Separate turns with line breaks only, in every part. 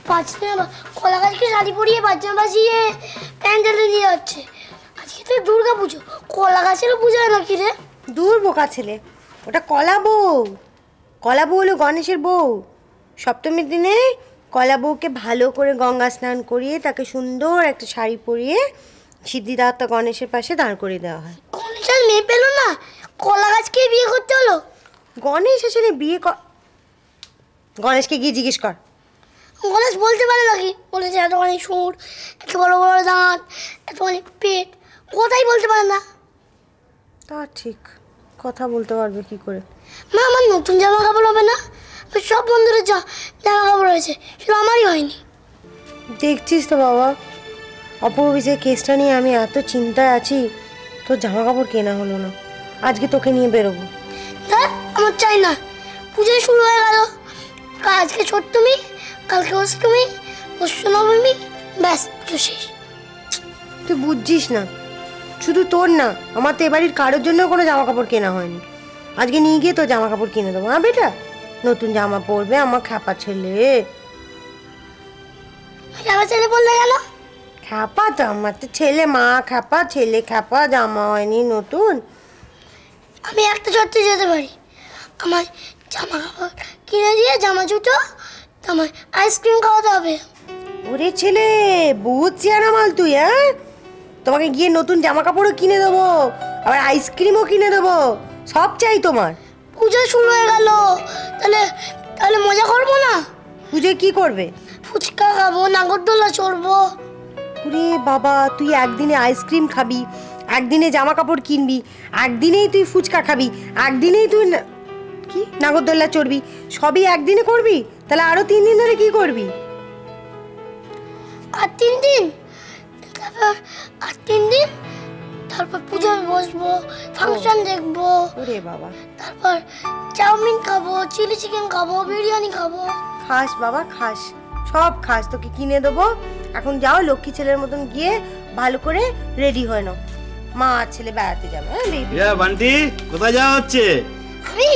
কলা গাছকে শাড়ি পরিয়ে বাজনা বাজিয়ে প্যান্ডেলে নিয়ে যাচ্ছে। আজকে তো দুর্গা পুজো, কলা গাছের পুজো নাকি রে?
দূর বোকা ছেলে, ওটা কলা বউ। কলা বউ হলো গণেশের বউ। সপ্তমীর দিনে কলা বউকে ভালো করে গঙ্গা স্নান করিয়ে তাকে সুন্দর একটা শাড়ি পরিয়ে সিদ্ধিদাতা গণেশের পাশে দাঁড় করিয়ে দেওয়া হয়।
গণেশের মেয়ে পেল না, কলা গাছকে বিয়ে করতে হলো।
গণেশ আসলে গণেশকে গিয়ে জিজ্ঞেস কর।
গণেশ বলতে পারে নাকি? বলেছে এতখানি সুর, এত বড় বড় দাঁত, এতখানি পেট, কোথায় বলতে পারে না?
তা ঠিক, কথা বলতে পারবে কি করে?
মা, আমার নতুন জামা কাপড় হবে না? সব বন্ধুদের জামা কাপড় হয়েছে, শুধু আমারই হয়নি।
দেখছিস তো বাবা, অপবিজের কেসটা নিয়ে আমি এত চিন্তায় আছি, তোর জামা কাপড় কেনা হলো না। আজকে তোকে নিয়ে বেরোবো।
দেখ, আমার চাই না। পুজো শুরু হয়ে গেল, আজকে সপ্তমী, কালকে অষ্টমী, পরশু নবমী, ব্যাস পুজো শেষ।
তুই বুঝছিস না, শুধু তোর না, আমার তো এবাড়ির কারোর জন্য কোনো জামা কাপড় কেনা হয়নি। আজকে নিয়ে গিয়ে তোর জামা কাপড় কিনে দেবো। হ্যাঁ বেটা, নতুন জামা পরবে আমার খ্যাপা ছেলে।
খ্যাপা ছেলে বললে গেল?
খ্যাপা তো আমার তো ছেলে, মা খ্যাপা, ছেলে খ্যাপা, জামা হয়নি নতুন।
আমি একটা শর্তে যেতে পারি, আমার জামা কাপড় কিনে দিয়ে জামা জুতো, আমার আইসক্রিম খাওয়াতে হবে।
ওরে ছেলে, বহুত চেয়ারা মাল তুই। হ্যাঁ, তোমাকে গিয়ে নতুন জামা কাপড়ও কিনে দেবো, আবার আইসক্রিমও কিনে দেবো, সব চাই তোমার।
পুজো শুরু হয়ে গেল, তাহলে তাহলে মজা করবো না?
পুজোয় কি করবে?
ফুচকা খাবো, নাগরদোলা চড়বো।
ওরে বাবা, তুই একদিনে আইসক্রিম খাবি, একদিনে জামা কাপড় কিনবি, একদিনেই তুই ফুচকা খাবি, একদিনেই তুই কি নাগরদোল্লা চড়বি, সবই একদিনে করবি? তাহলে আরো 3 দিন ধরে কি করবি?
আর 3 দিন, তারপর পুজোয় বসবো, ফাংশন দেখবো।
ওরে বাবা,
তারপর চাউমিন খাবো, চিলি চিকেন খাবো, বিরিয়ানি খাবো।
খাস বাবা, খাস, সব খাস, তোকে কিনে দেবো। এখন যাও, লক্ষ্মী ছেলের মতন গিয়ে ভালো করে রেডি হয়ে নাও, মা আর ছেলে বেড়াতে যাবে।
হ্যাঁ বান্টি, কোথায় যাওয়া হচ্ছে?
আমি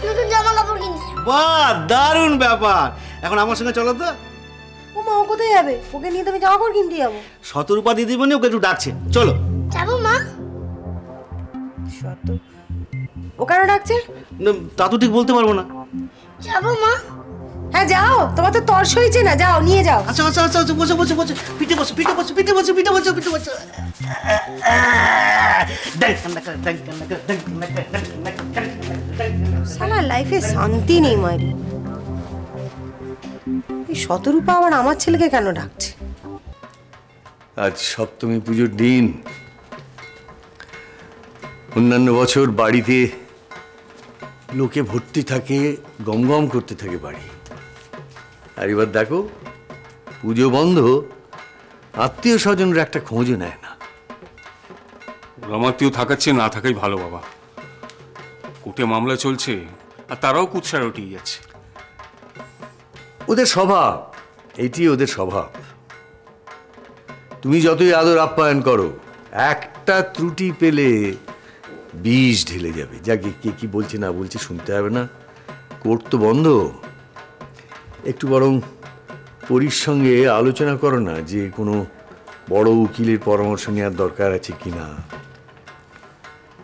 নতুন জামা কাপড় কিনতে।
বাহ, দারুণ ব্যাপার। এখন আমার সঙ্গে চলো তো।
ও মা, ও কোথায় যাবে? ওকে নিয়ে তুমি জামা কাপড় কিনতে যাবো?
শতরূপা দিদিমণি ওকে একটু ডাকছে, চলো।
যাবো মা।
ও কেন ডাকছে?
তা তো ঠিক বলতে পারবো না।
যাবো মা।
হ্যাঁ যাও, তোমার তো তর্স হয়েছে না, যাও নিয়ে যাও।
আচ্ছা আচ্ছা আচ্ছা আচ্ছা, বসে বসে বসে, পিঠে বসে পিঠে বসে পিঠে বসে পিঠে বসে পিঠে বসে।
সালা লাইফে শান্তি নেই মায়ের। এই শতরূপা আবার আমার ছেলেকে কেন ডাকছে?
আজ সপ্তমী পুজোর দিন। অন্যান্য বছর বাড়িতে লোকে ভর্তি থাকে, গমগম করতে থাকে বাড়ি। আর এবার দেখো, পুজো বন্ধ, আত্মীয় স্বজনরা একটা খোঁজও নেয় না।
আত্মীয় থাকার চেয়ে না থাকাই ভালো বাবা। কোর্টে মামলা চলছে, আর তারাও কুৎসা রটিয়ে যাচ্ছে।
ওদের স্বভাব, এটি ওদের স্বভাব। তুমি যতই আদর আপ্যায়ন করো, একটা ত্রুটি পেলে বিষ ঢেলে যাবে। যাকে কে কি বলছে না বলছে শুনতে হবে না। কোর্ট তো বন্ধ, একটু বরং পরীর সঙ্গে আলোচনা করো না যে কোনো বড় উকিলের পরামর্শ নেওয়ার দরকার আছে কিনা।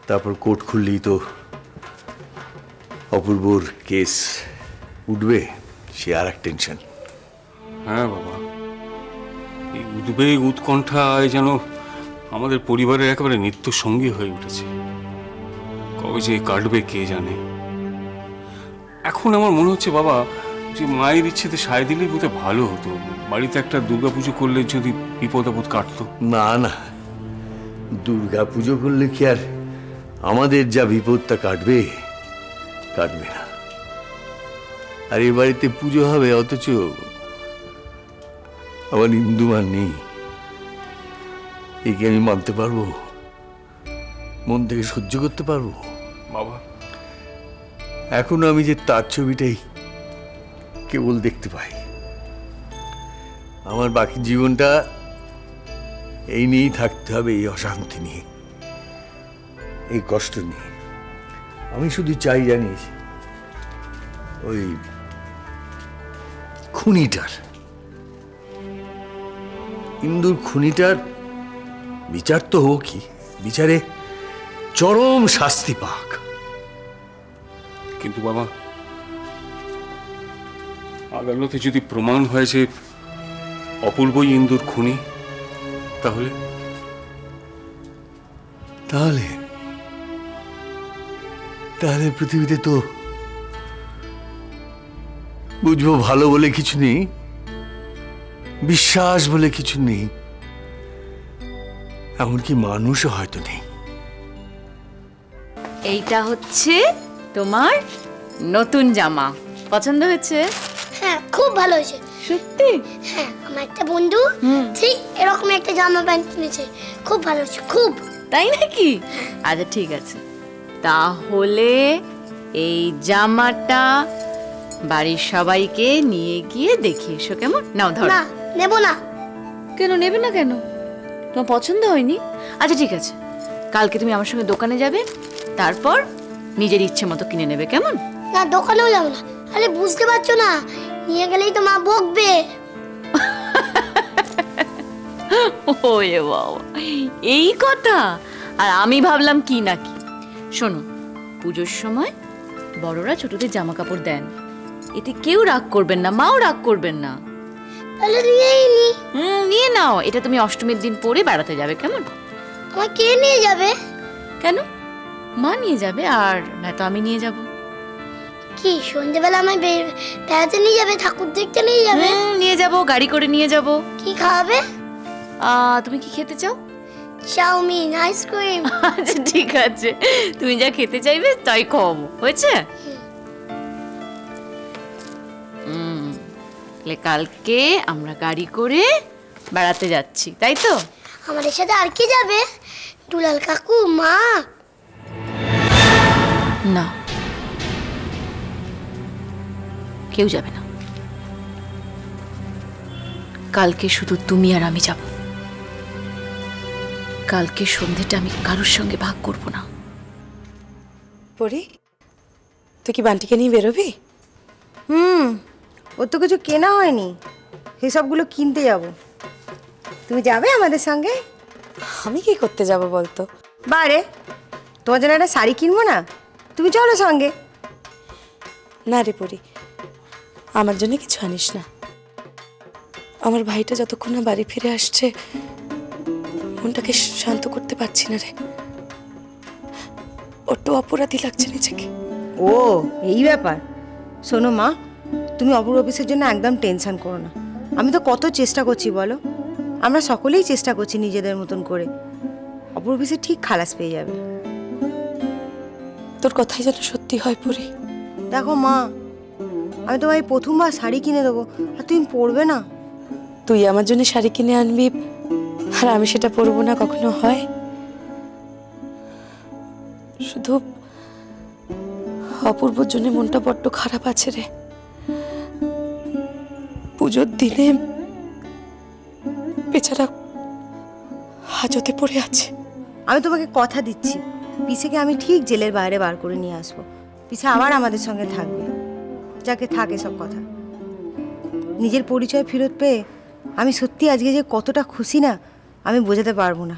তারপর কোর্ট খুললেই তো অপূর্বর কেস উঠবে, সে আর এক টেনশন।
হ্যাঁ বাবা, এই উদ্বেগ উৎকণ্ঠায় যেন আমাদের পরিবারের একেবারে নিত্য সঙ্গী হয়ে উঠেছে। কবে যে কাটবে কে জানে। এখন আমার মনে হচ্ছে বাবা, যে মায়ের ইচ্ছেতে সায় দিলেই বোধহয় ভালো হতো। বাড়িতে একটা দুর্গাপুজো করলে যদি বিপদ আপদ কাটতো।
না না, দুর্গা পুজো করলে কি আর আমাদের যা বিপদটা কাটবে? কাটবে না। আর এ বাড়িতে পুজো হবে, অথচ আমার ইন্দুমান নেই। একে আমি মানতে পারবো? মন থেকে সহ্য করতে পারবো?
বাবা,
এখনো আমি যে তার ছবিটাই কেবল দেখতে পাই। আমার বাকি জীবনটা এই নিয়েই থাকতে হবে, এই অশান্তি নিয়ে, এই কষ্ট নিয়ে। আমি শুধু চাই জানিস, ওই খুনিটার ইন্দুর খুনিটার বিচার তো হোকই, বিচারে চরম শাস্তি পাক।
কিন্তু বাবা, আদালতে যদি প্রমাণ হয় যে অপূর্বই ইন্দুর খুনি, তাহলে
তাহলে তাহলে পৃথিবীতে তো বুঝবো ভালো বলে কিছু নেই, বিশ্বাস বলে কিছু নেই, এমনকি মানুষও হয়তো নেই।
এইটা হচ্ছে তোমার নতুন জামা, পছন্দ হয়েছে?
হ্যাঁ, খুব ভালো হয়েছে।
সত্যি?
হ্যাঁ, আমার একটা বন্ধু ঠিক এরকম একটা জামা প্যান্ট কিনেছে, খুব ভালো হয়েছে, খুব।
তাই নাকি? আচ্ছা ঠিক আছে, তাহলে এই জামাটা বাড়ির সবাইকে নিয়ে গিয়ে দেখিয়ে এসো, কেমন? নাও ধরো।
না, নেব না।
কেন নেবে না? কেন, তোমার পছন্দ হয়নি? আচ্ছা ঠিক আছে, কালকে তুমি আমার সঙ্গে দোকানে যাবে, তারপর নিজের ইচ্ছে মতো কিনে নেবে, কেমন?
না, দোকানেও যাবো না। আরে বুঝতে পারছো না, নিয়ে গেলেই তো মা বকবে।
ওরে বাবা, এই কথা! আর আমি ভাবলাম কি না কি। শোনো, পুজোর সময় বড়রা ছোটদের জামা কাপড় দেন, এতে কেউ রাগ করবেন না, মাও রাগ করবেন না।
তাহলে নিয়েই নি।
নিয়ে নাও, এটা তুমি অষ্টমীর দিন পরে বেড়াতে যাবে, কেমন?
আমার কে নিয়ে যাবে?
কেন, মা নিয়ে যাবে, আর না তো আমি নিয়ে যাব।
কি সন্ধ্যেবেলা আমায় বেড়াতে নিয়ে যাবে, ঠাকুর দেখতে নিয়ে যাবে?
নিয়ে যাব, গাড়ি করে নিয়ে যাব।
কি খাওয়াবে?
তুমি কি খেতে চাও?
Chowmein, ice cream.
আচ্ছা ঠিক আছে, তুমি যা খেতে চাইবে তাই খাওয়াবো, হয়েছে? কালকে আমরা গাড়ি করে বেড়াতে যাচ্ছি, তাই তো?
আমাদের সাথে আর কি যাবে? দুলাল কাকু, মা?
না, কেউ যাবে না। কালকে শুধু তুমি আর আমি যাব। কালকে সন্ধ্যেটা আমি কারোর সঙ্গে ভাগ করব না।
পরি, তুই কি বান্টিকে নিয়ে বেরোবি? ওর তো কিছু কেনা হয়নি, সেসবগুলো কিনতে যাব। তুমি যাবে আমাদের সঙ্গে?
আমি কি করতে যাব বলতো?
বারে, তোমার জন্য একটা শাড়ি কিনবো না? তুমি চলো সঙ্গে।
না রে পরি, আমার জন্য কিছু আনিস না। আমার ভাইটা যতক্ষণ না বাড়ি ফিরে আসছে, মনটাকে শান্ত করতে পারছি না রে। ওর অপরাধী লাগছে নিজেকে।
ও এই ব্যাপার। শোনো মা, তুমি অপূর্ব অফিসের জন্য একদম টেনশন করো না। আমি তো কত চেষ্টা করছি বলো, আমরা সকলেই চেষ্টা করছি নিজেদের মতন করে। অপূর্ব অফিসে ঠিক খালাস পেয়ে যাবে।
তোর কথাই যেন সত্যি হয় পরি।
দেখো মা, আমি তোমায় প্রথমবার শাড়ি কিনে দেবো, আর তুমি পরবে না।
তুই আমার জন্য শাড়ি কিনে আনবি আর আমি সেটা পরবো না, কখনো হয়? শুধু অপূর্বর জন্য মনটা বড্ড খারাপ আছে রে। পুজোর দিনে বেচারা হাজতে পড়ে আছে।
আমি তোমাকে কথা দিচ্ছি, পিসেকে আমি ঠিক জেলের বাইরে বার করে নিয়ে আসবো। পিসে আবার আমাদের সঙ্গে থাকবে। যাকে থাকে সব কথা। নিজের পরিচয় ফেরত পেয়ে আমি সত্যি আজকে যে কতটা খুশি না, আমি বোঝাতে পারবো না।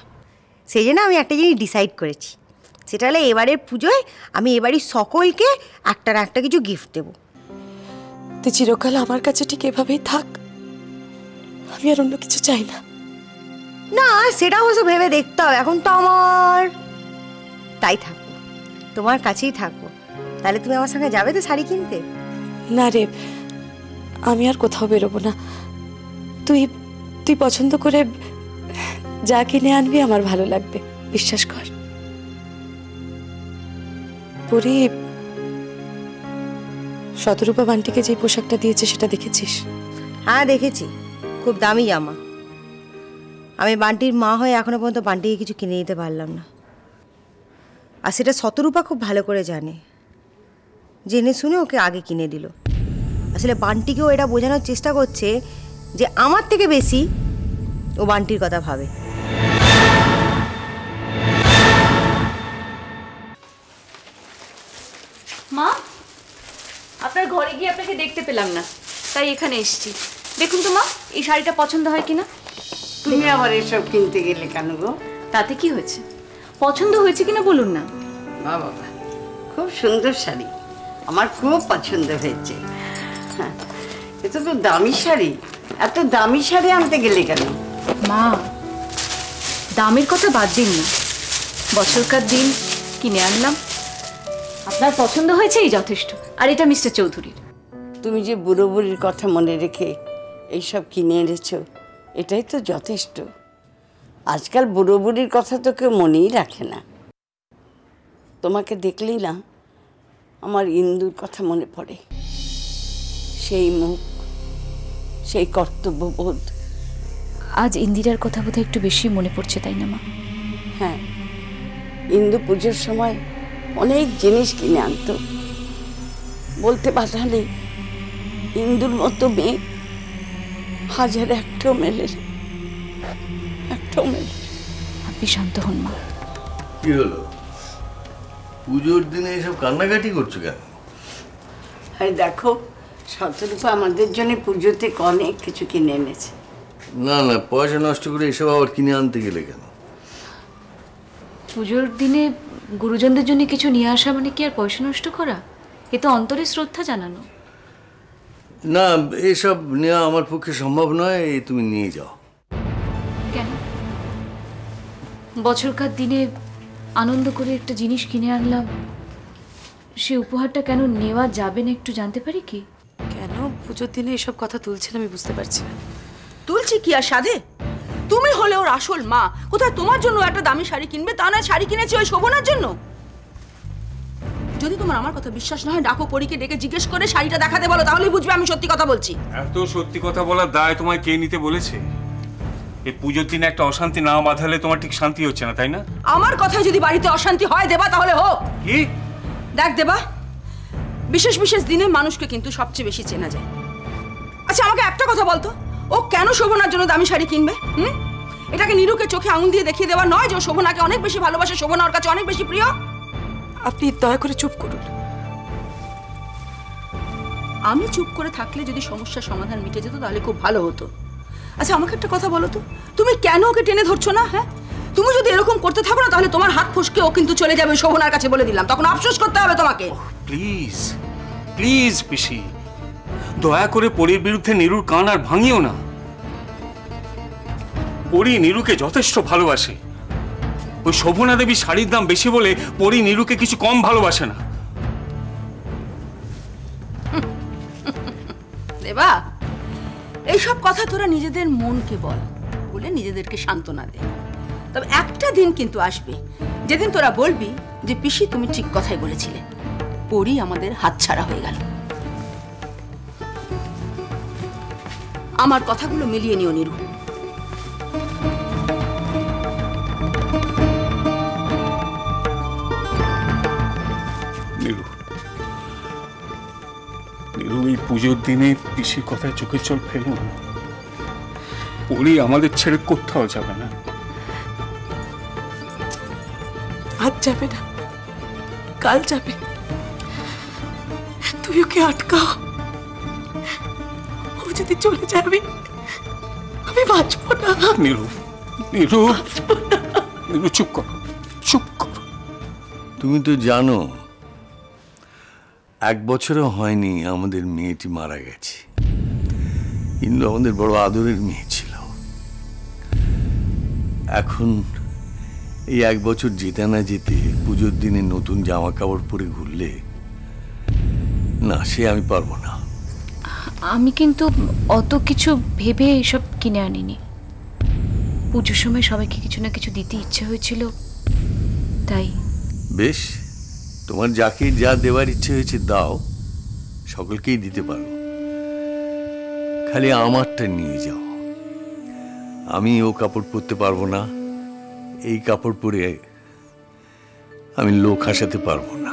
সেই জন্য আমি একটা জিনিস ডিসাইড করেছি, সেটা হলে এবারের পুজোয় আমি এবারই সকলকে একটা না একটা কিছু গিফট দেবো।
তুই চিরকাল আমার কাছে ঠিক এভাবেই থাক, আমি আর অন্য কিছু চাই না।
না, সেটা অবশ্য ভেবে দেখতে হবে। এখন তো আমার তাই থাকবো, তোমার কাছেই থাকবো। তাহলে তুমি আমার সঙ্গে যাবে তো শাড়ি কিনতে?
না রে, আমি আর কোথাও বেরোবো না। তুই তুই পছন্দ করে যা কিনে আনবি আমার ভালো লাগবে, বিশ্বাস কর। পরি, শতরূপা বান্টিকে যে পোশাকটা দিয়েছে সেটা দেখেছিস?
হ্যাঁ দেখেছি, খুব দামি জামা। আমি বান্টির মা হয়ে এখনো পর্যন্ত বান্টিকে কিছু কিনে দিতে পারলাম না। আর সেটা শতরূপা খুব ভালো করে জানে, জেনে শুনে ওকে আগে কিনে দিল। আসলে বান্টিকেও এটা বোঝানোর চেষ্টা করছে যে আমার থেকে বেশি ও বান্টির কথা ভাবে।
মা, আপনার ঘরে গিয়ে আপনাকে দেখতে পেলাম না, তাই এখানে এসেছি। দেখুন তো মা, এই শাড়িটা পছন্দ হয় কিনা।
তুমি আবার এসব কিনতে গেলে কেন গো?
তাতে কি হয়েছে? পছন্দ হয়েছে কিনা বলুন না।
বাবা, খুব সুন্দর শাড়ি, আমার খুব পছন্দ হয়েছে। হ্যাঁ, এটা তো দামি শাড়ি। এত দামি শাড়ি আনতে গেলে কেন?
মা, দামের কথা বাদ দিন না, বছরকার দিন কিনে আনলাম, আপনার পছন্দ হয়েছে এই যথেষ্ট। আর এটা মিস্টার চৌধুরীর।
তুমি যে বুড়ো বুড়ির কথা মনে রেখে এইসব কিনে এনেছো, এটাই তো যথেষ্ট। আজকাল বুড়ো বুড়ির কথা তো কেউ মনেই রাখে না। তোমাকে দেখলেই না আমার ইন্দুর কথা মনে পড়ে। সেই মুখ, সেই কর্তব্যবোধ।
আজ ইন্দিরার কথা বোধহয় একটু বেশি মনে পড়ছে, তাই না মা?
হ্যাঁ, ইন্দু পুজোর সময় অনেক জিনিস কিনে আনতো। বলতে পাঠালে ইন্দুর মতো মেয়ে হাজার একটাও মেলে না, একটাও মেলে।
আপনি শান্ত হন মা।
কি হলো, পুজোর দিনে এসব কান্নাকাটি করছো কেন?
আরে দেখো, শতরূপা আমাদের জন্য পুজোতে অনেক কিছু কিনে এনেছে।
না না, পয়সা নষ্ট করে এসব আবার কিনে আনতে গেলে কেন?
পুজোর দিনে গুরুজনদের জন্য কিছু নিয়ে আসা মানে কি আর পয়সা নষ্ট করা? এ তো অন্তরে শ্রদ্ধা জানানো।
না, এসব নেওয়া আমার পক্ষে সম্ভব নয়, তুমি নিয়ে যাও।
কেন? বছরকার দিনে আনন্দ করে একটা জিনিস কিনে আনলাম, সে উপহারটা কেন নেওয়া যাবে না একটু জানতে পারি কি?
কেন পুজোর দিনে এসব কথা তুলছেন আমি বুঝতে পারছি না।
তুলছি কি আর সাধে? তুমি হলে ওর আসল মা। কোথায় তোমার জন্য একটা দামি শাড়ি কিনবে, তা নয় শাড়ি কিনেছে ওই শোভনার জন্য। যদি তোমার আমার কথা বিশ্বাস না হয়, ডাকো পরীকে ডেকে জিজ্ঞেস করে শাড়িটা দেখাতে বলো, তাহলেই বুঝবে আমি সত্যি কথা বলছি।
এত সত্যি কথা বলার দায় তোমায় কে নিতে বলেছে? এই পুজোর দিনে একটা অশান্তি না বাঁধালে তোমার ঠিক শান্তি হচ্ছে না, তাই না?
আমার কথায় যদি বাড়িতে অশান্তি হয় দেবা, তাহলে হোক।
কি?
দেখ দেবা, বিশেষ বিশেষ দিনে মানুষকে কিন্তু সবচেয়ে বেশি চেনা যায়। আচ্ছা আমাকে একটা কথা বলতো, ও কেন শোভনার জন্য দামি শাড়ি কিনবে? এটাকে নিরুকে চোখে আঙুল দিয়ে দেখিয়ে দেওয়া নয় যে ও শোভনাকে অনেক বেশি ভালোবাসে, শোভনা ওর কাছে অনেক বেশি প্রিয়?
আপনি দয়া করে চুপ করুন।
আমি চুপ করে থাকলে যদি সমস্যার সমাধান মিটে যেত তাহলে খুব ভালো হতো। আচ্ছা আমাকে একটা কথা বলো তো, তুমি কেন ওকে টেনে ধরছো না? হ্যাঁ, তুমি যদি এরকম করতে থাকো না, তাহলে তোমার হাত ফসকে ও কিন্তু চলে যাবে শোভনার কাছে, বলে দিলাম। তখন আফসোস করতে হবে তোমাকে।
প্লিজ প্লিজ পিসি, দয়া করে পরীর বিরুদ্ধে নিরুর কান আর ভাঙিও না। পরী নিরুকে যথেষ্ট ভালোবাসে। ওই শোভনা দেবী শাড়ির দাম বেশি বলে পরী নিরুকে কিছু কম ভালোবাসে না।
দেবা, এইসব কথা তোরা নিজেদের মনকে বল, বলে নিজেদেরকে সান্ত্বনা দে। তবে একটা দিন কিন্তু আসবে যেদিন তোরা বলবি যে পিসি তুমি ঠিক কথাই বলেছিলে, পরী আমাদের হাতছাড়া হয়ে গেল। আমার কথাগুলো মিলিয়ে নিও নিরু।
নিরু, নিরু, এই পুজোর দিনে পিসির কথায় চোখের জল ফেলো না। পরী আমাদের ছেড়ে কোথাও যাবে না।
আজ যাবে না, কাল যাবে। তুই ওকে আটকাও। ও যদি চলে যাবে আমি বাঁচবো না।
নিরু, নিরু, নিরু চুপ করো, চুপ করো।
তুমি তো জানো 1 বছরও হয়নি আমাদের মেয়েটি মারা গেছে। কিন্তু আমাদের বড় আদরের মেয়ে ছিল। এখন এই 1 বছর যেতে না যেতে পুজোর দিনে নতুন জামা কাপড় পরে ঘুরলে না, সে আমি পারবো না।
আমি কিন্তু অত কিছু ভেবে এসব কিনে আনিনি। পুজোর সময় সবাইকে কিছু না কিছু দিতে ইচ্ছে হয়েছিল, তাই।
বেশ, তোমার যাকে যা দেওয়ার ইচ্ছে হয়েছে দাও, সকলকেই দিতে পারো। খালি আমারটা নিয়ে যাও। আমি ও কাপড় পরতে পারবো না, এই কাপড় পরে আমি লোক হাসাতে পারবো না।